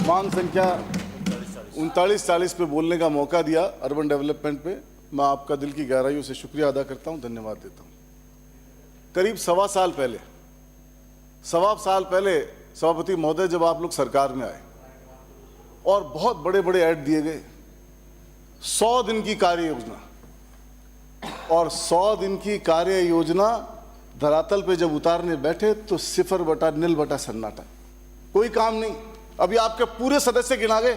मांग संख्या 3940 पे बोलने का मौका दिया अर्बन डेवलपमेंट पे, मैं आपका दिल की गहराइयों से शुक्रिया अदा करता हूं, धन्यवाद देता हूं। करीब सवा साल पहले सभापति महोदय जब आप लोग सरकार में आए और बहुत बड़े बड़े ऐड दिए गए, 100 दिन की कार्य योजना, और 100 दिन की कार्य योजना धरातल पे जब उतारने बैठे तो 0 सन्नाटा, कोई काम नहीं। अभी आपके पूरे सदस्य गिना गए,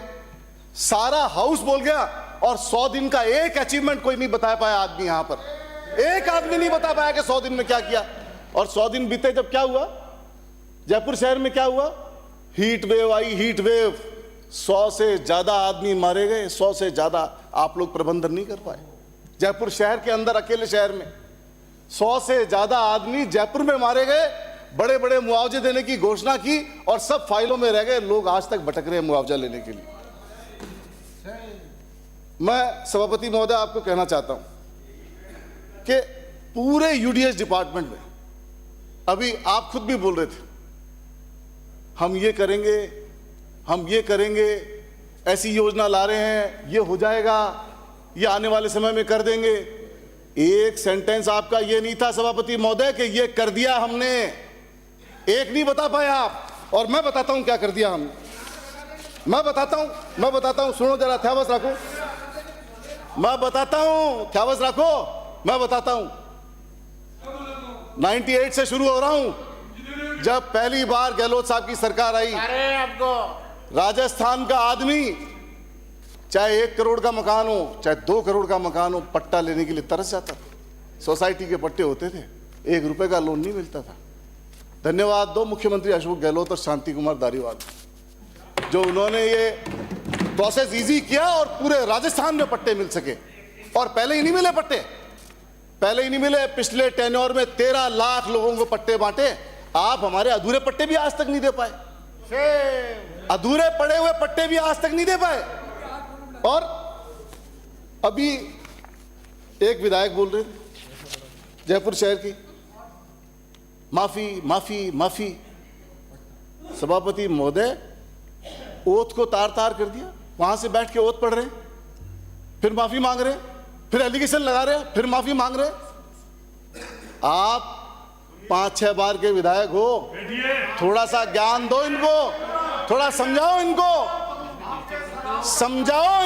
सारा हाउस बोल गया, और 100 दिन का एक अचीवमेंट कोई नहीं बता पाया आदमी, यहां पर एक आदमी नहीं बता पाया कि 100 दिन में क्या किया। और 100 दिन बीते जब क्या हुआ, जयपुर शहर में क्या हुआ, हीट वेव आई, हीट वेव, 100 से ज्यादा आदमी मारे गए, 100 से ज्यादा आप लोग प्रबंधन नहीं कर पाए। जयपुर शहर के अंदर, अकेले शहर में 100 से ज्यादा आदमी जयपुर में मारे गए, बड़े बड़े मुआवजे देने की घोषणा की और सब फाइलों में रह गए, लोग आज तक भटक रहे हैं मुआवजा लेने के लिए। मैं सभापति महोदय आपको कहना चाहता हूं कि पूरे यूडीएच डिपार्टमेंट में, अभी आप खुद भी बोल रहे थे, हम ये करेंगे, हम ये करेंगे, ऐसी योजना ला रहे हैं, ये हो जाएगा, ये आने वाले समय में कर देंगे। एक सेंटेंस आपका ये नहीं था सभापति महोदय कि ये कर दिया हमने, एक नहीं बता पाए आप। और मैं बताता हूं क्या कर दिया हमने, मैं बताता हूं, सुनो जरा, ध्यावस रखो, मैं बताता हूं, ध्यावस रखो, मैं बताता हूं। 98 से शुरू हो रहा हूं, जब पहली बार गहलोत साहब की सरकार आई, आपको राजस्थान का आदमी चाहे 1 करोड़ का मकान हो, चाहे 2 करोड़ का मकान हो, पट्टा लेने के लिए तरस जाता था। सोसाइटी के पट्टे होते थे, 1 रुपए का लोन नहीं मिलता था। धन्यवाद दो मुख्यमंत्री अशोक गहलोत और शांति कुमार धारीवाल, जो उन्होंने ये प्रोसेस इजी किया और पूरे राजस्थान में पट्टे मिल सके। और पहले ही नहीं मिले पट्टे, पहले ही नहीं मिले। पिछले टेन्योर में 13 लाख लोगों को पट्टे बांटे, आप हमारे अधूरे पट्टे भी आज तक नहीं दे पाए, अधूरे पड़े हुए पट्टे भी आज तक नहीं दे पाए। और अभी एक विधायक बोल रहे थे जयपुर शहर की, माफी माफी माफी। सभापति महोदय, ओथ को तार तार कर दिया, वहां से बैठ के ओथ पढ़ रहे हैं, फिर माफी मांग रहे हैं, फिर एलिगेशन लगा रहे हैं, फिर माफी मांग रहे हैं। आप 5-6 बार के विधायक हो, थोड़ा सा ज्ञान दो इनको, थोड़ा समझाओ इनको, समझाओ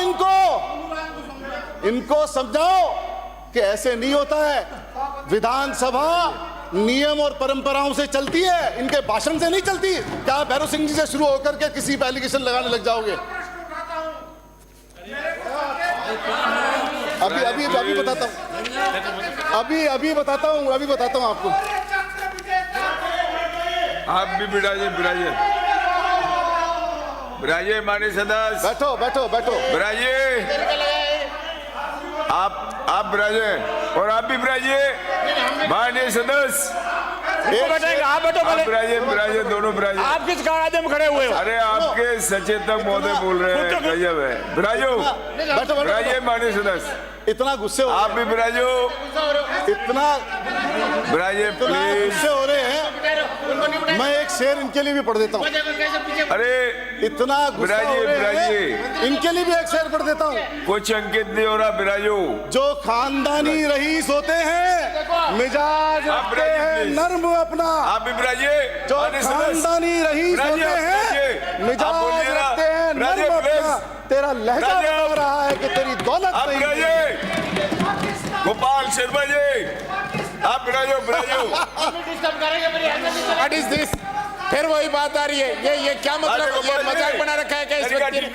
इनको समझाओ कि ऐसे नहीं होता है। विधानसभा नियम और परंपराओं से चलती है, इनके भाषण से नहीं चलती। क्या भैरव सिंह जी से शुरू होकर के किसी पे एलिगेशन लगाने लग जाओगे? अभी बताता हूं, अभी बताता हूं आपको। आप भी बिराजे माननीय सदस्य, बैठो बिराजे, आप बिराजे और आप भी बिराजिए माननीय सदस्य। आप बैठो, बिराजे दोनों बिराजे। आप किस कायदे में खड़े हुए हो? अरे आपके सचेतक महोदय बोल रहे हैं, गजब है। बिराजो, बिराजे माननीय सदस्य। इतना गुस्से हो, आप भी बिराजो, इतना बिराजे प्लीज। गुस्से हो रहे हैं, मैं एक शेर इनके लिए भी पढ़ देता हूँ। अरे इतना गुस्सा हो रहे हैं, इनके लिए भी एक शेर पढ़ देता हूँ। कुछ अंकित नहीं हो रहा, बिराजो। जो खानदानी रईस होते हैं, मिजाज रखते हैं नर्म अपना। आप भी बिराजिए, जो खानदानी रईस होते हैं, मिजाज रखते हैं नर्म अपना। तेरा लहजा बता रहा है कि तेरी दौलत नहीं है। गोपाल शर्मा जी, आप बिराजो। What is this? फिर वही बात आ रही है, ये क्या मतलब, ये मजाक बना रखा है क्या इस व्यक्ति ने?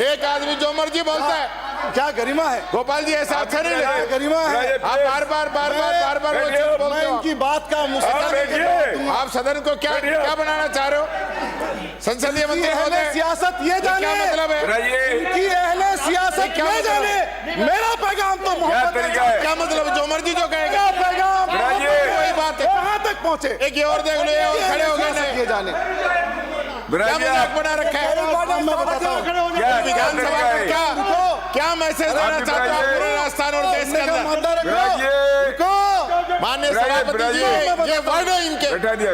एक आदमी जो मर्जी बोलता है, क्या गरिमा है गोपाल जी? ऐसा अच्छा नहीं लगता, गरिमा है। आप बार बार वो चीज बोलते हो। इनकी बात का आप सदन को क्या बनाना चाह रहे हो? संसदीय मंत्री महोदय, सियासत ये जाने, क्या मतलब है कि अहले सियासत क्या जाने। मेरा पैगाम तो मोहब्बत है। क्या मतलब, जो मर्जी जो कहेगा पैगाम, वही बात है। कहां तक पहुंचे? एक ये और देख लो, ये और खड़े हो गए, ये जाने क्या मजाक बना रखा है? मैं बताता हूं विधानसभा में क्या मैसेज देना चाहते हो पूरे राजस्थान और देश के अंदर? माननीय सभापति जी, ये वर्ड है इनके, बैठा दिया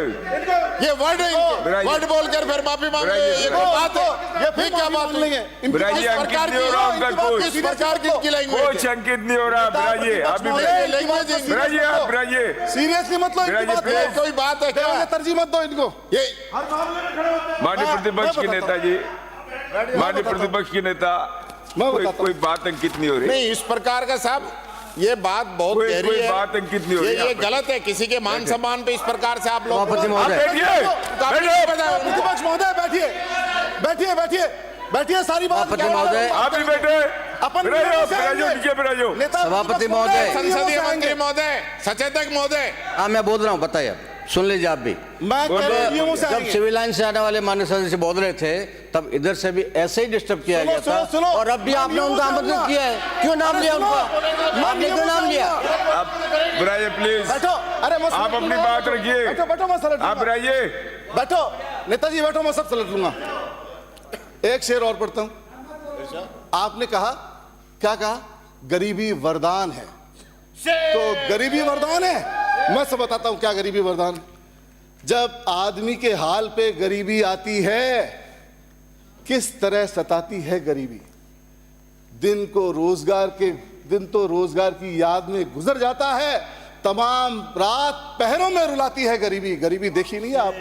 ये वर्ड है इनके, बिराजी। वर्ड बोलकर फिर माफी मांग रहे हैं, ये कोई बात है? ये फिर क्या बात नहीं है? बिराजी, इस अंकित प्रकार नहीं हो रहा उनका कुछ। इस प्रकार की इनकी लैंग्वेज कुछ अंकित नहीं हो रहा। बिराजी आप भी लैंग्वेज बिराजी आप बिराजी सीरियसली मत लो इनकी बिराजी, बात please। को। कोई बात है क्या? तरजीह मत दो इनको। ये माननीय प्रतिपक्ष के नेता जी, माननीय प्रतिपक्ष के नेता, कोई बात अंकित नहीं हो रही। नहीं, इस प्रकार का साहब, ये बात बहुत गहरी कोई है, बात अंकित नहीं हो रही। ये गलत है। किसी के मान सम्मान पे इस प्रकार से आप लोग आप बैठिए, प्रतिपक्ष महोदय बैठिए, बैठिए, बैठिए, बैठिए, सारी बात महोदय, आप भी बैठे। अपन सभापति महोदय, संसदीय मंत्री महोदय, सचेतक महोदय, हाँ मैं बोल रहा हूँ, बताइए सुन लीजिए आप भी। जब सिविल लाइन से आने वाले माननीय सदस्य बोल रहे थे तब इधर से भी ऐसे ही डिस्टर्ब किया गया था, और अब भी आपने उनका आमंत्रित किया है। क्यों नाम लिया उनका? आपने क्यों नाम लिया? आप बुराइए प्लीज, बैठो। अरे आप अपनी बात रखिए। बैठो, बैठो, मैं सलट आप बुराइए, बैठो नेताजी, बैठो, मैं सब सलट लूंगा। एक शेर और पढ़ता हूं। आपने कहा, क्या कहा? गरीबी वरदान है। तो गरीबी वरदान है। मैं सब बताता हूं क्या गरीबी वरदान है। जब आदमी के हाल पे गरीबी आती है, किस तरह सताती है गरीबी। दिन तो रोजगार की याद में गुजर जाता है, तमाम रात पहरों में रुलाती है गरीबी। गरीबी देखी नहीं है आप?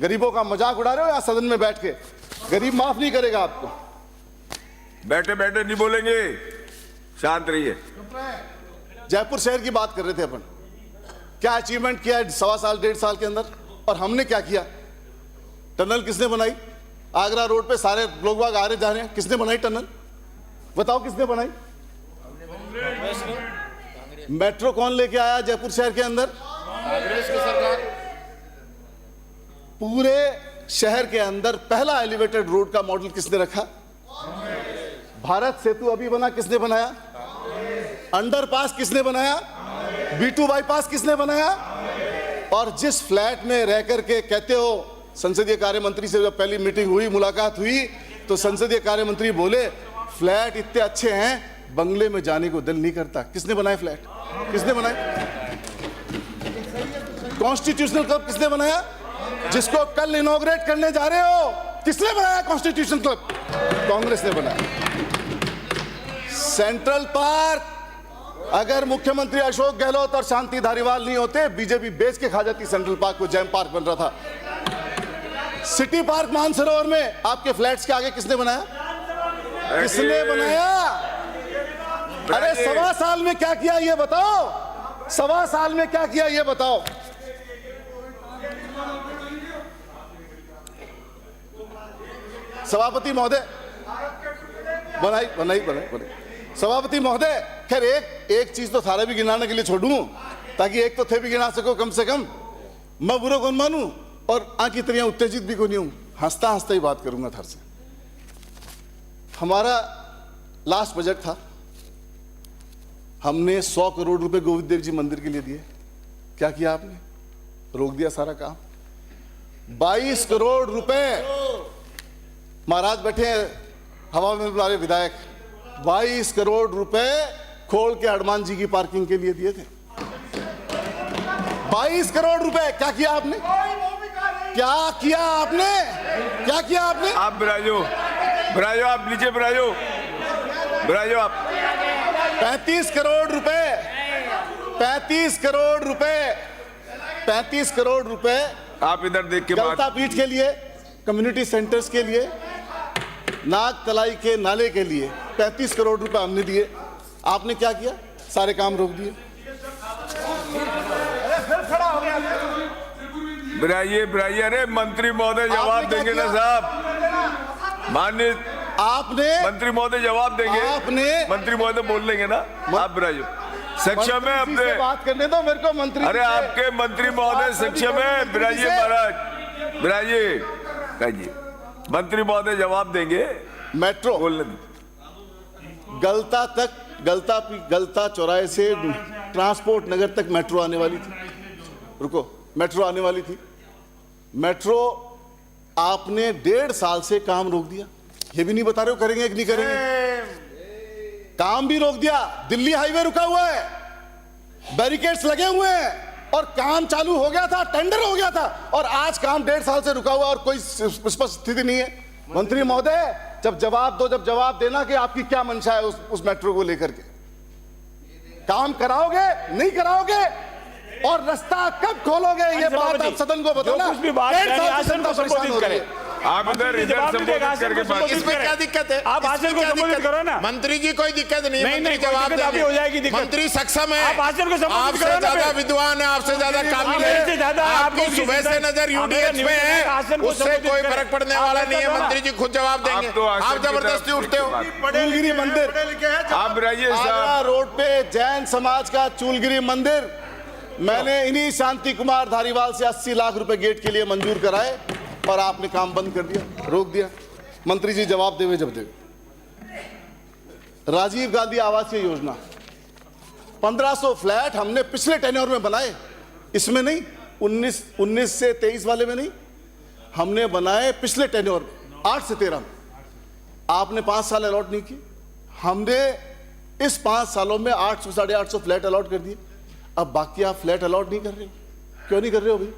गरीबों का मजाक उड़ा रहे हो यहाँ सदन में बैठ के? गरीब माफ नहीं करेगा आपको। बैठे बैठे नहीं बोलेंगे, शांत रहिए। जयपुर शहर की बात कर रहे थे अपन, क्या अचीवमेंट किया है 1.25 साल 1.5 साल के अंदर, और हमने क्या किया? टनल किसने बनाई? आगरा रोड पे सारे लोग बाग आ रहे जा रहे हैं, किसने बनाई टनल? बताओ किसने बनाई? मेट्रो कौन लेके आया जयपुर शहर के अंदर? कांग्रेस की सरकार। पूरे शहर के अंदर पहला एलिवेटेड रोड का मॉडल किसने रखा? भारत सेतु अभी बना, किसने बनाया? अंडरपास किसने बनाया? B2 बाईपास किसने बनाया? और जिस फ्लैट में रह करके कहते हो, संसदीय कार्य मंत्री से जब पहली मीटिंग हुई, मुलाकात हुई, तो संसदीय कार्य मंत्री बोले फ्लैट इतने अच्छे हैं बंगले में जाने को दिल नहीं करता। किसने बनाए फ्लैट? किसने बनाए? कॉन्स्टिट्यूशनल क्लब किसने बनाया, जिसको कल इनॉग्रेट करने जा रहे हो? किसने बनाया कॉन्स्टिट्यूशन क्लब? कांग्रेस ने बनाया। सेंट्रल पार्क, अगर मुख्यमंत्री अशोक गहलोत और शांति धारीवाल नहीं होते, बीजेपी बेच के खा जाती सेंट्रल पार्क को। जैम पार्क बन रहा था। सिटी पार्क मानसरोवर में आपके फ्लैट्स के आगे किसने बनाया? किसने बनाया? अरे 1.25 साल में क्या किया ये बताओ? 1.25 साल में क्या किया ये बताओ? सभापति महोदय, बनाई। सभापति महोदय, खैर एक चीज तो सारा भी गिनाने के लिए छोड़ूं, ताकि एक तो थे भी गिना सको कम से कम। मैं बुरा कौन मानूं और आंखी तरह उत्तेजित भी को नहीं हूं, हंसता हंसता ही बात करूंगा थर से। हमारा लास्ट बजट था, हमने 100 करोड़ रुपए गोविंद देव जी मंदिर के लिए दिए। क्या किया आपने? रोक दिया सारा काम। 22 करोड़ रुपए, महाराज बैठे हैं हवा में बुला रहे विधायक, 22 करोड़ रुपए खोल के हनुमान जी की पार्किंग के लिए दिए थे। 22 करोड़ रुपए। क्या किया आपने? क्या किया आपने? क्या किया आपने? आप बिराजो, आप नीचे बिराजो आप। 35 करोड़ रुपए, 35 करोड़ रुपए, 35 करोड़ रुपए आप इधर देख के बात। गलता पीठ के लिए, कम्युनिटी सेंटर्स के लिए, नाग तलाई के नाले के लिए 35 करोड़ रुपए हमने दिए। आपने क्या किया? सारे काम रोक दिए। बिराइए, अरे मंत्री महोदय जवाब देंगे ना साहब। माननीय आपने मंत्री महोदय जवाब देंगे। आपने मंत्री महोदय बोल लेंगे ना। आप बिराइए, सक्षम है अपने बात करने दो मेरे को। मंत्री, अरे आपके मंत्री महोदय सक्षम है। बिराइए महाराज, बिराइए। मंत्री महोदय जवाब देंगे। मेट्रो बोलने गलता चौराहे से ट्रांसपोर्ट नगर तक मेट्रो आने वाली थी। रुको, मेट्रो आने वाली थी। मेट्रो आपने 1.5 साल से काम रोक दिया। ये भी नहीं बता रहे हो करेंगे कि नहीं करेंगे। काम भी रोक दिया। दिल्ली हाईवे रुका हुआ है। बैरिकेड्स लगे हुए हैं और काम चालू हो गया था, टेंडर हो गया था, और आज काम 1.5 साल से रुका हुआ और कोई स्पष्ट स्थिति नहीं है। मंत्री महोदय, जब जवाब देना कि आपकी क्या मंशा है उस मेट्रो को लेकर के। काम कराओगे, नहीं कराओगे, और रास्ता कब खोलोगे, ये बात आप सदन को बताना। 1.5 साल से जनता परेशान हो रही है। आप इधर संबोधित करके बात। इसमें क्या दिक्कत है? आप हासिल को संबोधित करो ना। मंत्री जी कोई दिक्कत नहीं, मंत्री कोई जवाब दिक्कत अभी हो जाएगी दिक्कत। मंत्री सक्षम है, आप हासिल को संबोधित आपसे करो ना। ज्यादा विद्वान है, आपसे ज्यादा काबिल आपसे ज्यादा है, आपको आपकी सुबह से नजर यूडीएच में है, उससे कोई फर्क पड़ने वाला नहीं है। मंत्री जी खुद जवाब देंगे, आप जबरदस्ती उठते हो। चूलगिरी मंदिर, आप रहिए आगरा साहब। रोड पे जैन समाज का चूलगिरी मंदिर, मैंने इन्हीं शांति कुमार धारीवाल से 80 लाख रुपए गेट के लिए मंजूर कराए और आपने काम बंद कर दिया, रोक दिया। मंत्री जी जवाब देवे जब देवे। राजीव गांधी आवासीय योजना 1500 फ्लैट हमने पिछले टेन्योर में बनाए, इसमें नहीं, 19 से 23 वाले में नहीं, हमने बनाए पिछले टेन्योर में 8 से 13 में। आपने 5 साल अलॉट नहीं किए, हमने इस 5 सालों में 800 साढ़े 800 फ्लैट अलॉट कर दिए। अब बाकी आप फ्लैट अलॉट नहीं कर रहे हो, क्यों नहीं कर रहे हो भाई?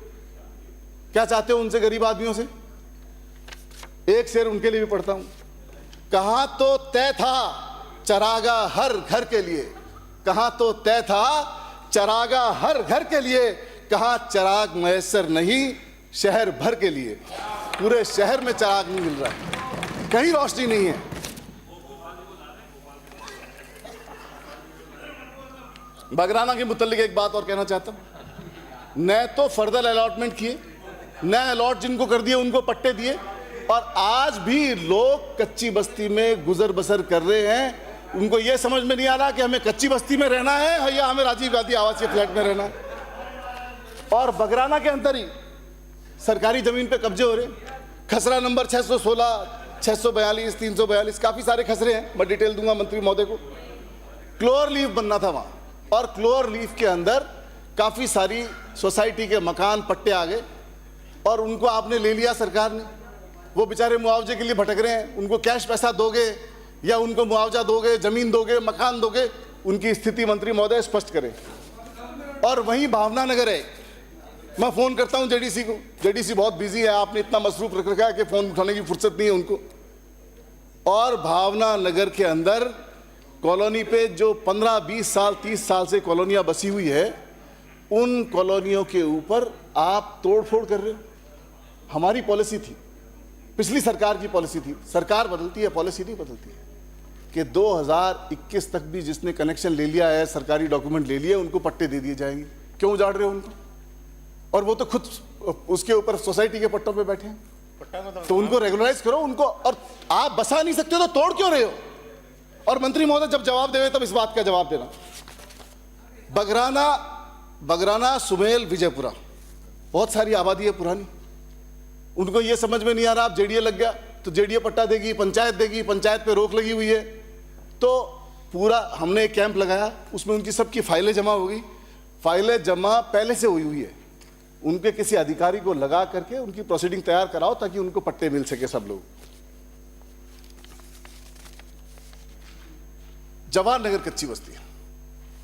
क्या चाहते हो उनसे, गरीब आदमियों से? एक शेर उनके लिए भी पढ़ता हूं। कहां तो तय था चरागा हर घर के लिए, कहां तो तय था चरागा हर घर के लिए, कहां चराग मैसर नहीं शहर भर के लिए। पूरे शहर में चराग नहीं मिल रहा है, कहीं रोशनी नहीं है। बगराना के मुतल्लिक एक बात और कहना चाहता हूं। न तो फर्दर अलॉटमेंट किए, न अलॉट जिनको कर दिए उनको पट्टे दिए, और आज भी लोग कच्ची बस्ती में गुजर बसर कर रहे हैं। उनको यह समझ में नहीं आ रहा कि हमें कच्ची बस्ती में रहना है या हमें राजीव गांधी आवासीय फ्लैट में रहना है। और बगराना के अंदर ही सरकारी जमीन पे कब्जे हो रहे। खसरा नंबर 616, 642, 342, काफी सारे खसरे हैं, मैं डिटेल दूंगा मंत्री महोदय को। क्लोर लीफ बनना था वहां, और क्लोर लीफ के अंदर काफी सारी सोसाइटी के मकान पट्टे आ गए और उनको आपने ले लिया सरकार ने। वो बेचारे मुआवजे के लिए भटक रहे हैं, उनको कैश पैसा दोगे या उनको मुआवजा दोगे, जमीन दोगे, मकान दोगे, उनकी स्थिति मंत्री महोदय स्पष्ट करें। और वहीं भावना नगर है, मैं फोन करता हूं जेडीसी को, जेडीसी बहुत बिजी है, आपने इतना मसरूफ रख रखा है कि फोन उठाने की फुर्सत नहीं है उनको। और भावना नगर के अंदर कॉलोनी पे जो 15, 20 साल, 30 साल से कॉलोनियां बसी हुई है, उन कॉलोनियों के ऊपर आप तोड़फोड़ कर रहे हो। हमारी पॉलिसी थी, पिछली सरकार की पॉलिसी थी, सरकार बदलती है, पॉलिसी नहीं बदलती है, कि 2021 तक भी जिसने कनेक्शन ले लिया है, सरकारी डॉक्यूमेंट ले लिए, उनको पट्टे दे दिए जाएंगे। क्यों उजाड़ रहे हो उनको? और वो तो खुद उसके ऊपर सोसाइटी के पट्टों पे बैठे हैं, तो उनको रेगुलराइज करो उनको। और आप बसा नहीं सकते तो तोड़ क्यों रहे हो? और मंत्री महोदय जब जवाब देवे तब इस बात का जवाब देना। बगराना, सुमेल, विजयपुरा, बहुत सारी आबादी है पुरानी, उनको ये समझ में नहीं आ रहा। आप जेडीए लग गया तो जेडीए पट्टा देगी, पंचायत देगी, पंचायत पे रोक लगी हुई है। तो पूरा हमने एक कैंप लगाया, उसमें उनकी सबकी फाइलें जमा हो गई। फाइलें जमा पहले से हुई है, उनके किसी अधिकारी को लगा करके उनकी प्रोसीडिंग तैयार कराओ ताकि उनको पट्टे मिल सके सब लोग। जवाहर नगर कच्ची बस्ती है,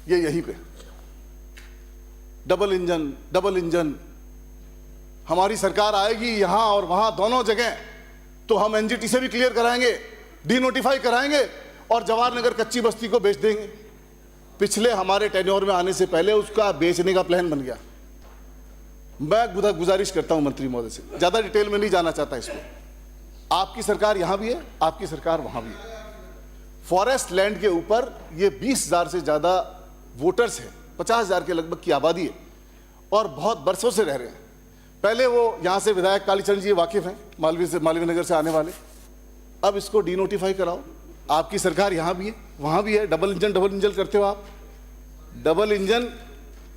ये यहीं पे डबल इंजन। हमारी सरकार आएगी यहां और वहां दोनों जगह, तो हम एनजीटी से भी क्लियर कराएंगे, डीनोटिफाई कराएंगे और जवाहर नगर कच्ची बस्ती को बेच देंगे। पिछले हमारे टेन्योर में आने से पहले उसका बेचने का प्लान बन गया। मैं गुजारिश करता हूं मंत्री महोदय से, ज्यादा डिटेल में नहीं जाना चाहता इसको। आपकी सरकार यहां भी है, आपकी सरकार वहां भी है। फॉरेस्ट लैंड के ऊपर ये 20,000 से ज्यादा वोटर्स हैं, 50,000 के लगभग की आबादी है और बहुत बरसों से रह रहे हैं। पहले वो यहां से विधायक कालीचरण जी वाकिफ हैं, मालवीय नगर से आने वाले। अब इसको डीनोटिफाई कराओ। आपकी सरकार यहां भी है, वहां भी है। डबल इंजन करते हो आप।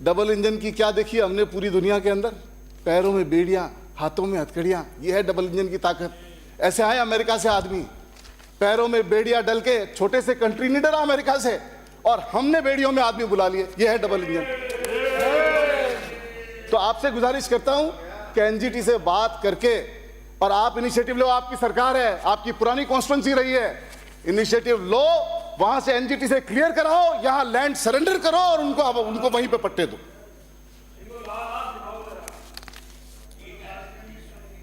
डबल इंजन की क्या देखी हमने पूरी दुनिया के अंदर? पैरों में बेड़ियां, हाथों में हथकड़ियां, ये है डबल इंजन की ताकत। ऐसे आए अमेरिका से आदमी, पैरों में बेड़ियां डल के, छोटे से कंट्री नहीं डरा अमेरिका से, और हमने बेड़ियों में आदमी बुला लिए। ये है डबल इंजन। तो आपसे गुजारिश करता हूं कि एनजीटी से बात करके, और आप इनिशिएटिव लो, आपकी सरकार है, आपकी पुरानी कॉन्स्टिट्यूंसी रही है, इनिशिएटिव लो वहां से एनजीटी से क्लियर कराओ, यहां लैंड सरेंडर करो और उनको वहीं पे पट्टे दो।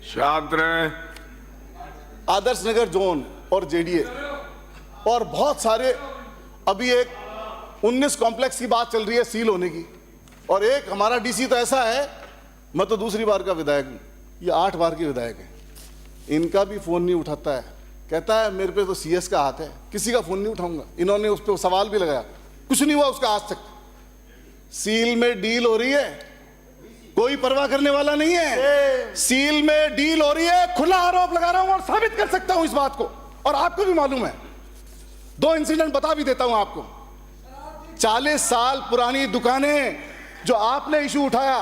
शांत रहे। आदर्श नगर जोन और जेडीए और बहुत सारे, अभी एक 19 कॉम्प्लेक्स की बात चल रही है सील होने की, और एक हमारा डीसी तो ऐसा है, मैं तो दूसरी बार का विधायक हूं, ये 8 बार के विधायक है, इनका भी फोन नहीं उठाता है, कहता है मेरे पे तो सीएस का हाथ है, किसी का फोन नहीं उठाऊंगा। इन्होंने उस पर सवाल भी लगाया, कुछ नहीं हुआ उसका आज तक। सील में डील हो रही है, कोई परवाह करने वाला नहीं है। सील में डील हो रही है, खुला आरोप लगा रहा हूं और साबित कर सकता हूं इस बात को, और आपको भी मालूम है। 2 इंसिडेंट बता भी देता हूं आपको। 40 साल पुरानी दुकानें जो आपने इशू उठाया,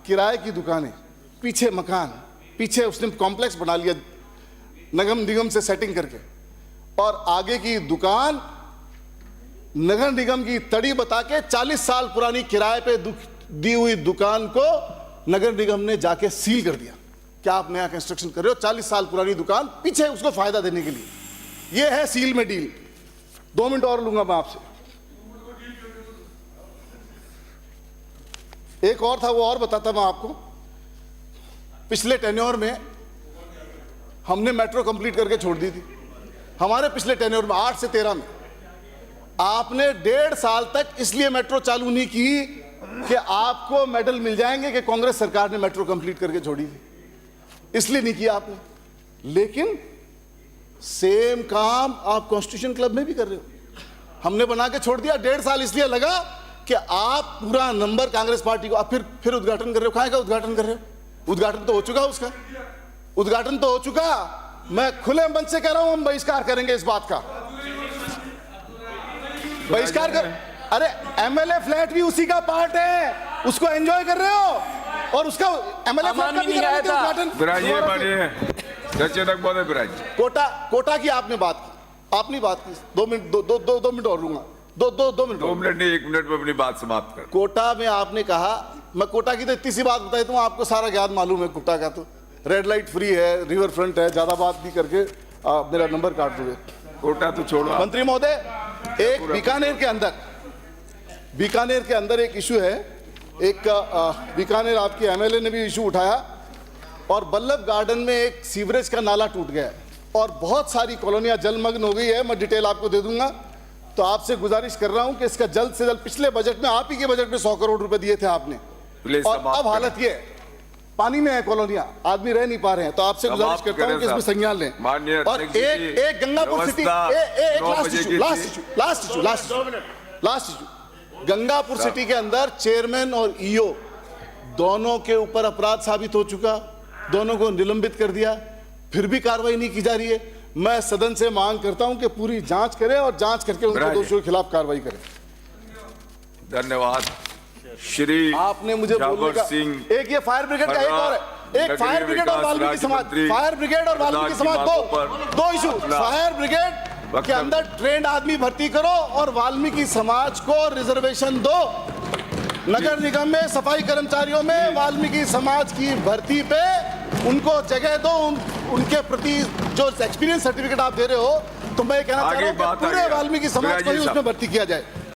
किराए की दुकानें, पीछे मकान, पीछे उसने कॉम्प्लेक्स बना लिया नगर निगम से सेटिंग करके, और आगे की दुकान नगर निगम की तड़ी बता के 40 साल पुरानी किराए पे दी हुई दुकान को नगर निगम ने जाके सील कर दिया। क्या आप नया कंस्ट्रक्शन कर रहे हो? 40 साल पुरानी दुकान पीछे उसको फायदा देने के लिए। यह है सील में डील। 2 मिनट और लूंगा मैं आपसे। एक और था, वो और बताता मैं आपको। पिछले टेन्योर में हमने मेट्रो कंप्लीट करके छोड़ दी थी। हमारे पिछले टेन्योर में 8 से 13 में आपने 1.5 साल तक इसलिए मेट्रो चालू नहीं की कि आपको मेडल मिल जाएंगे कि कांग्रेस सरकार ने मेट्रो कंप्लीट करके छोड़ी थी, इसलिए नहीं किया आपने। लेकिन सेम काम आप कॉन्स्टिट्यूशन क्लब में भी कर रहे हो। हमने बना के छोड़ दिया। 1.5 साल इसलिए लगा कि आप पूरा नंबर कांग्रेस पार्टी को, आप फिर उद्घाटन कर रहे हो। कहां का उद्घाटन कर रहे हो? उद्घाटन तो हो चुका उसका, उद्घाटन तो हो चुका। मैं खुले मन से कह रहा हूं, हम बहिष्कार करेंगे इस बात का, बहिष्कार कर। अरे एमएलए फ्लैट भी उसी का पार्ट है, उसको एंजॉय कर रहे हो, और उसका एमएलए फ्लैट का भी उद्घाटन। कोटा की आपने बात की, आपने बात की। 2 मिनट 2 मिनट और लूंगा। 2 मिनट 2 मिनट नहीं, 1 मिनट में अपनी बात समाप्त कर। कोटा में आपने कहा, मैं कोटा की तो इतनी सी बात बताई दूं, आपको सारा ज्ञान मालूम है कोटा का। तो रेड लाइट फ्री है, रिवर फ्रंट है, ज्यादा बात नहीं करके मेरा नंबर काट दोगे। कोटा तो छोड़ो। मंत्री महोदय, एक बीकानेर के अंदर एक इशू है। एक बीकानेर आपके एमएलए ने भी इशू उठाया, और बल्लभ गार्डन में एक सीवरेज का नाला टूट गया है और बहुत सारी कॉलोनियां जलमग्न हो गई है। मैं डिटेल आपको दे दूंगा। तो आपसे गुजारिश कर रहा हूं कि इसका जल्द से जल्द, पिछले बजट में, आप ही के बजट में 100 करोड़ रुपए दिए थे आपने, और अब हालत ये पानी में है, कॉलोनियां, आदमी रह नहीं पा रहे हैं। तो आपसे गुजारिश करता हूं कि इसमें संज्ञान लें। और एक Gangapur city, last issue, Gangapur city के अंदर चेयरमैन और ईओ दोनों के ऊपर अपराध साबित हो चुका, दोनों को निलंबित कर दिया, फिर भी कार्रवाई नहीं की जा रही है। मैं सदन से मांग करता हूं कि पूरी जांच करें और जांच करके उनके दोषियों के खिलाफ कार्रवाई करें। धन्यवाद। श्री आपने मुझे बोलने का, एक ये फायर ब्रिगेड का एक और है, एक फायर ब्रिगेड और वाल्मीकि समाज, फायर ब्रिगेड और वाल्मीकि समाज, दो इशू। फायर ब्रिगेड के अंदर ट्रेंड आदमी भर्ती करो और वाल्मीकि समाज को रिजर्वेशन दो। नगर निगम में सफाई कर्मचारियों में वाल्मीकि समाज की भर्ती पे उनको जगह दो। उनके प्रति जो एक्सपीरियंस सर्टिफिकेट आप दे रहे हो, तो मैं कहना चाह रहा हूं कि पूरे वाल्मीकि समाज को ही उसमें भर्ती किया जाए।